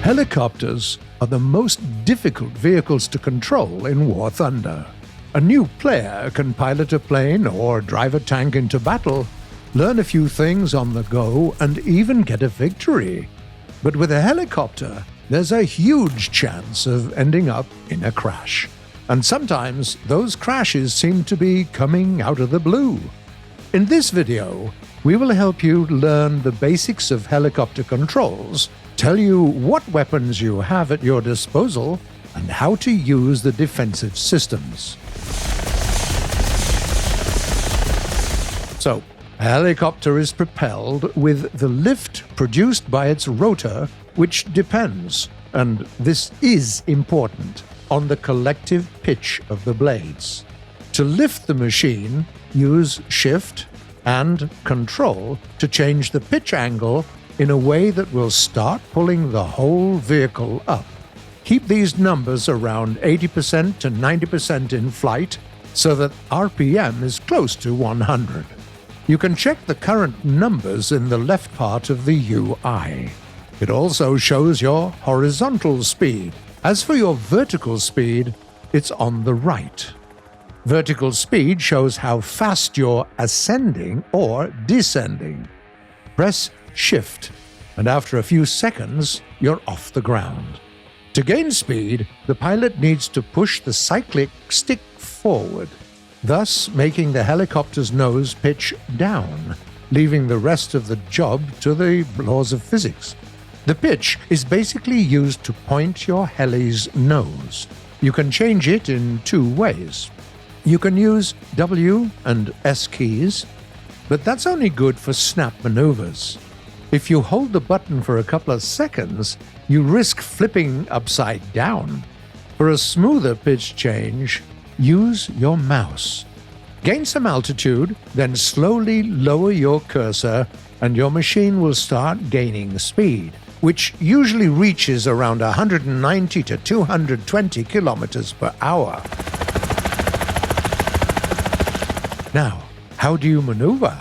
Helicopters are the most difficult vehicles to control in War Thunder. A new player can pilot a plane or drive a tank into battle, learn a few things on the go, and even get a victory. But with a helicopter, there's a huge chance of ending up in a crash. And sometimes those crashes seem to be coming out of the blue. In this video, we will help you learn the basics of helicopter controls, tell you what weapons you have at your disposal, and how to use the defensive systems. So, a helicopter is propelled with the lift produced by its rotor, which depends, and this is important, on the collective pitch of the blades. To lift the machine, use Shift and Control to change the pitch angle in a way that will start pulling the whole vehicle up. Keep these numbers around 80% to 90% in flight so that RPM is close to 100. You can check the current numbers in the left part of the UI. It also shows your horizontal speed. As for your vertical speed, it's on the right. Vertical speed shows how fast you're ascending or descending. Press Shift, and after a few seconds, you're off the ground. To gain speed, the pilot needs to push the cyclic stick forward, thus making the helicopter's nose pitch down, leaving the rest of the job to the laws of physics. The pitch is basically used to point your heli's nose. You can change it in two ways. You can use W and S keys, but that's only good for snap maneuvers. If you hold the button for a couple of seconds, you risk flipping upside down. For a smoother pitch change, use your mouse. Gain some altitude, then slowly lower your cursor, and your machine will start gaining speed, which usually reaches around 190 to 220 kilometers per hour. Now, how do you maneuver?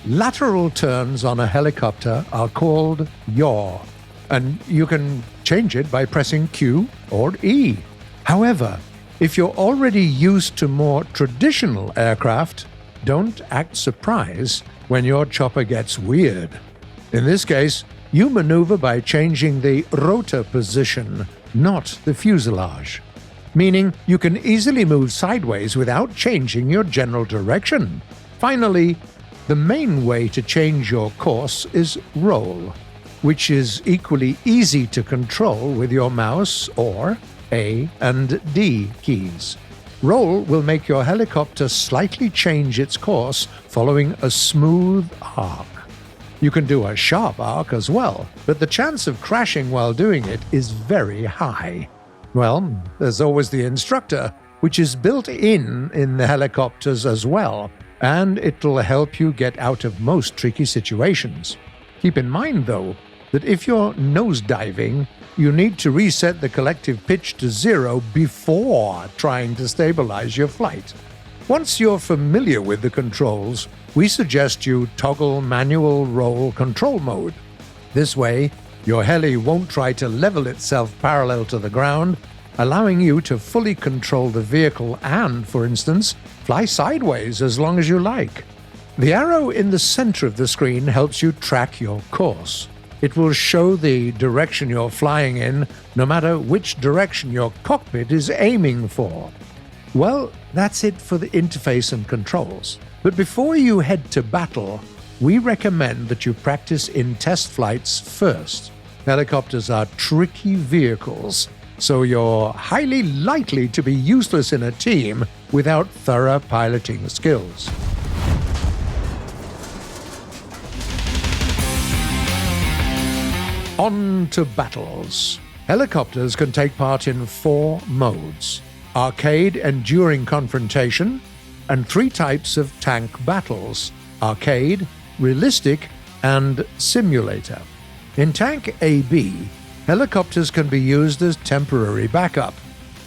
Lateral turns on a helicopter are called yaw, and you can change it by pressing Q or E. However, if you're already used to more traditional aircraft, don't act surprised when your chopper gets weird. In this case, you maneuver by changing the rotor position, not the fuselage, meaning you can easily move sideways without changing your general direction. Finally, the main way to change your course is roll, which is equally easy to control with your mouse or A and D keys. Roll will make your helicopter slightly change its course following a smooth arc. You can do a sharp arc as well, but the chance of crashing while doing it is very high. Well, there's always the instructor, which is built in the helicopters as well, and it'll help you get out of most tricky situations. Keep in mind, though, that if you're nosediving, you need to reset the collective pitch to 0 before trying to stabilize your flight. Once you're familiar with the controls, we suggest you toggle manual roll control mode. This way, your heli won't try to level itself parallel to the ground, allowing you to fully control the vehicle and, for instance, fly sideways as long as you like. The arrow in the center of the screen helps you track your course. It will show the direction you're flying in, no matter which direction your cockpit is aiming for. Well, that's it for the interface and controls. But before you head to battle, we recommend that you practice in test flights first. Helicopters are tricky vehicles, so you're highly likely to be useless in a team without thorough piloting skills. On to battles. Helicopters can take part in 4 modes: arcade enduring confrontation, and 3 types of tank battles: arcade, realistic, and simulator. In Tank AB, helicopters can be used as temporary backup.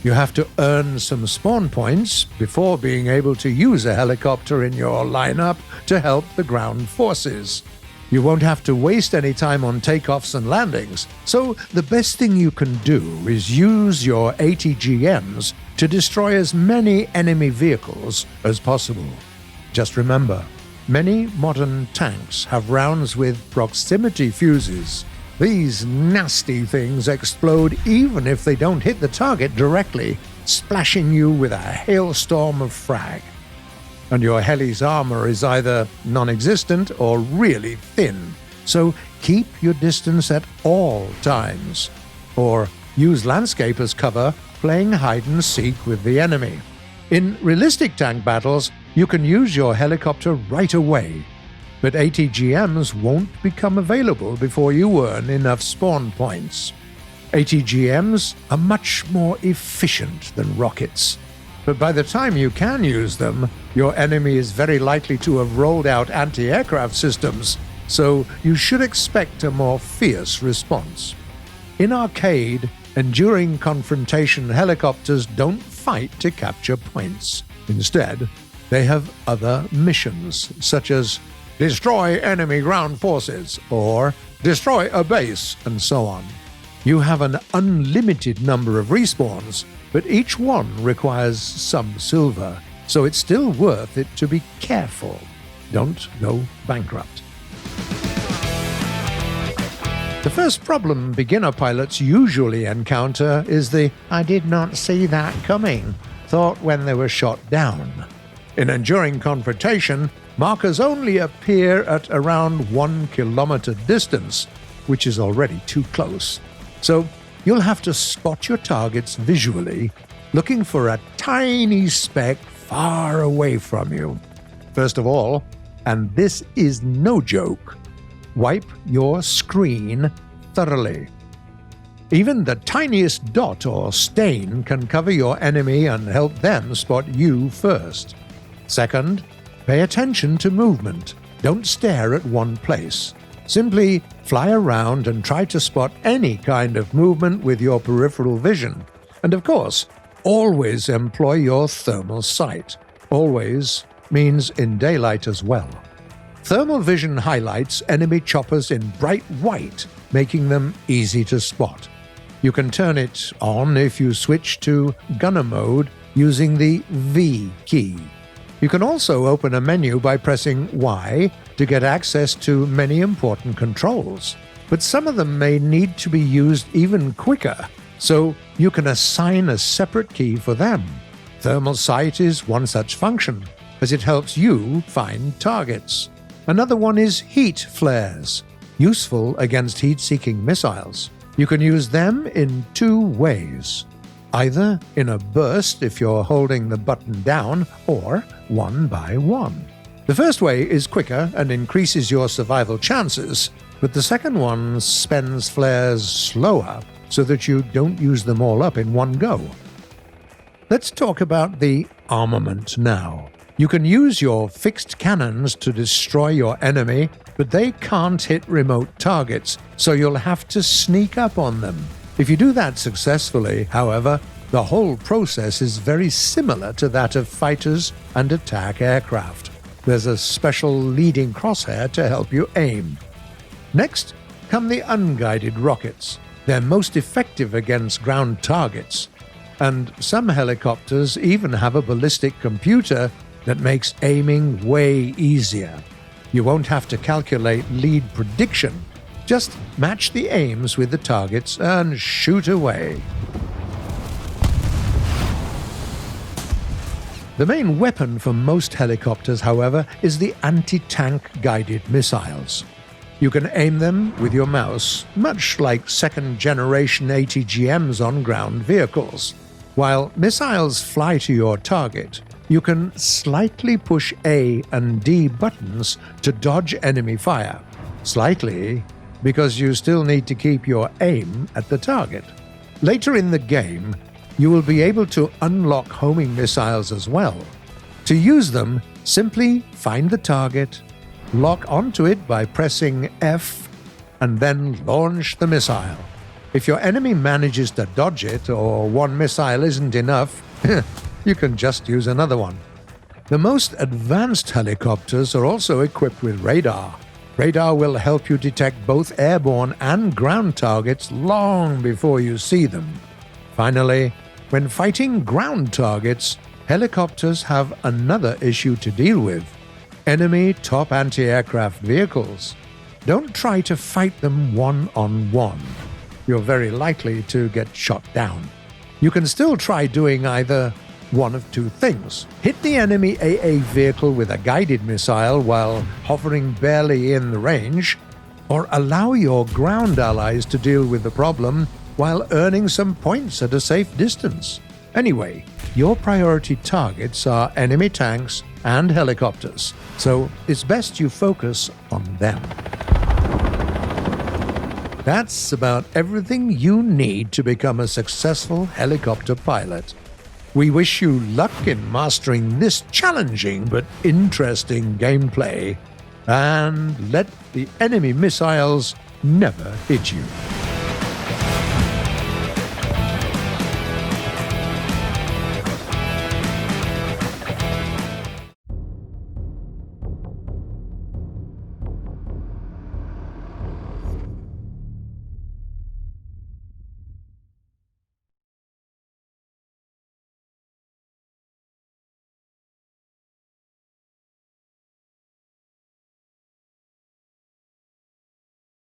You have to earn some spawn points before being able to use a helicopter in your lineup to help the ground forces. You won't have to waste any time on takeoffs and landings, so the best thing you can do is use your ATGMs to destroy as many enemy vehicles as possible. Just remember, many modern tanks have rounds with proximity fuses. These nasty things explode even if they don't hit the target directly, splashing you with a hailstorm of frag. And your heli's armor is either non-existent or really thin, so keep your distance at all times. Or use landscape as cover, playing hide-and-seek with the enemy. In realistic tank battles, you can use your helicopter right away, but ATGMs won't become available before you earn enough spawn points. ATGMs are much more efficient than rockets, but by the time you can use them, your enemy is very likely to have rolled out anti-aircraft systems, so you should expect a more fierce response. In Arcade, enduring confrontation helicopters don't fight to capture points. Instead, they have other missions, such as destroy enemy ground forces, or destroy a base, and so on. You have an unlimited number of respawns, but each one requires some silver, so it's still worth it to be careful. Don't go bankrupt. The first problem beginner pilots usually encounter is the "I did not see that coming" thought when they were shot down. In enduring confrontation, markers only appear at around 1 kilometer distance, which is already too close. So you'll have to spot your targets visually, looking for a tiny speck far away from you. First of all, and this is no joke, wipe your screen thoroughly. Even the tiniest dot or stain can cover your enemy and help them spot you first. Second, pay attention to movement. Don't stare at one place. Simply fly around and try to spot any kind of movement with your peripheral vision. And of course, always employ your thermal sight. Always means in daylight as well. Thermal vision highlights enemy choppers in bright white, making them easy to spot. You can turn it on if you switch to gunner mode using the V key. You can also open a menu by pressing Y to get access to many important controls, but some of them may need to be used even quicker, so you can assign a separate key for them. Thermal sight is one such function, as it helps you find targets. Another one is heat flares, useful against heat-seeking missiles. You can use them in two ways. Either in a burst if you're holding the button down, or one by one. The first way is quicker and increases your survival chances, but the second one spends flares slower so that you don't use them all up in one go. Let's talk about the armament now. You can use your fixed cannons to destroy your enemy, but they can't hit remote targets, so you'll have to sneak up on them. If you do that successfully, however, the whole process is very similar to that of fighters and attack aircraft. There's a special leading crosshair to help you aim. Next come the unguided rockets. They're most effective against ground targets, and some helicopters even have a ballistic computer that makes aiming way easier. You won't have to calculate lead prediction. Just match the aims with the targets and shoot away. The main weapon for most helicopters, however, is the anti-tank guided missiles. You can aim them with your mouse, much like second-generation ATGMs on ground vehicles. While missiles fly to your target, you can slightly push A and D buttons to dodge enemy fire. Slightly, because you still need to keep your aim at the target. Later in the game, you will be able to unlock homing missiles as well. To use them, simply find the target, lock onto it by pressing F, and then launch the missile. If your enemy manages to dodge it, or one missile isn't enough, you can just use another one. The most advanced helicopters are also equipped with radar. Radar will help you detect both airborne and ground targets long before you see them. Finally, when fighting ground targets, helicopters have another issue to deal with: enemy top anti-aircraft vehicles. Don't try to fight them one-on-one. You're very likely to get shot down. You can still try doing either one of two things: hit the enemy AA vehicle with a guided missile while hovering barely in the range, or allow your ground allies to deal with the problem while earning some points at a safe distance. Anyway, your priority targets are enemy tanks and helicopters, so it's best you focus on them. That's about everything you need to become a successful helicopter pilot. We wish you luck in mastering this challenging but interesting gameplay, and let the enemy missiles never hit you.